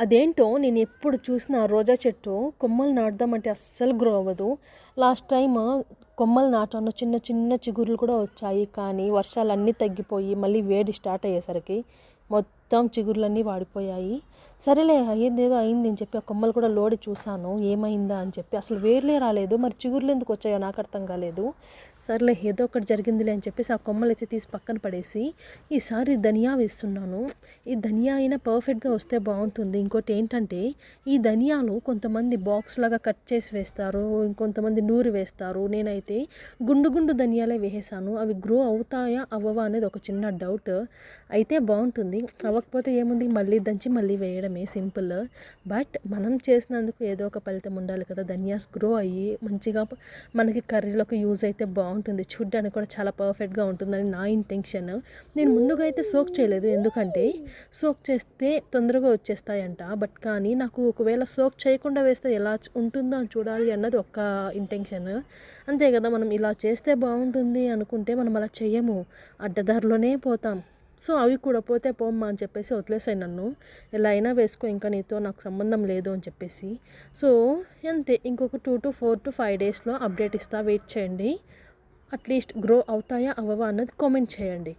అదేంటో నేను ఎప్పుడు చూసినా రోజా చెట్టు కొమ్మలు నాటుదామంటే అస్సలు గ్రో అవ్వదు. లాస్ట్ టైమ్ కొమ్మలు నాటాను, చిన్న చిన్న చిగుర్లు కూడా వచ్చాయి. కానీ వర్షాలన్నీ తగ్గిపోయి మళ్ళీ వేడి స్టార్ట్ అయ్యేసరికి మొత్తం చిగుర్లన్నీ వాడిపోయాయి. సరేలే అయ్యిందేదో అయింది అని చెప్పి ఆ కొమ్మలు కూడా లోడి చూశాను ఏమైందా అని చెప్పి. అసలు వేర్లే రాలేదు, మరి చిగుర్లు ఎందుకు వచ్చాయో నాకు అర్థం కాలేదు. సర్లే ఏదో ఒకటి జరిగిందిలే అని చెప్పేసి ఆ కొమ్మలు అయితే తీసి పక్కన పడేసి ఈసారి ధనియా వేస్తున్నాను. ఈ ధనియా అయినా పర్ఫెక్ట్గా వస్తే బాగుంటుంది. ఇంకోటి ఏంటంటే ఈ ధనియాలు కొంతమంది బాక్స్ లాగా కట్ చేసి వేస్తారు, ఇంకొంతమంది నూరి వేస్తారు. నేనైతే గుండు గుండు ధనియాలే వేసేసాను. అవి గ్రో అవుతాయా అవ్వవా అనేది ఒక చిన్న డౌట్. అయితే బాగుంటుంది, అవ్వకపోతే ఏముంది, మళ్ళీ దంచి మళ్ళీ వేయడమే, సింపుల్. బట్ మనం చేసినందుకు ఏదో ఒక ఫలితం ఉండాలి కదా. ధనియాస్ గ్రో అయ్యి మంచిగా మనకి కర్రీలోకి యూజ్ అయితే బాగుంటుంది, చూడ్డానికి కూడా చాలా పర్ఫెక్ట్గా ఉంటుందని నా ఇంటెన్షన్. నేను ముందుగా అయితే సోక్ చేయలేదు, ఎందుకంటే సోక్ చేస్తే తొందరగా వచ్చేస్తాయంట. బట్ కానీ నాకు ఒకవేళ సోక్ చేయకుండా వేస్తే ఎలా ఉంటుందో అని చూడాలి అన్నది ఒక ఇంటెన్షన్. అంతే కదా, మనం ఇలా చేస్తే బాగుంటుంది అనుకుంటే మనం అలా చేయము, అడ్డదారిలోనే పోతాం. సో అవి కూడా పోతే పోమ్మా అని చెప్పేసి వదిలేసాయి నన్ను. ఎలా అయినా వేసుకో, ఇంకా నీతో నాకు సంబంధం లేదు అని చెప్పేసి. సో అంతే, ఇంకొక 2 to 4 to 5 డేస్లో అప్డేట్ ఇస్తా, వెయిట్ చేయండి. అట్లీస్ట్ గ్రో అవుతాయా అవ్వవా అన్నది కామెంట్ చేయండి.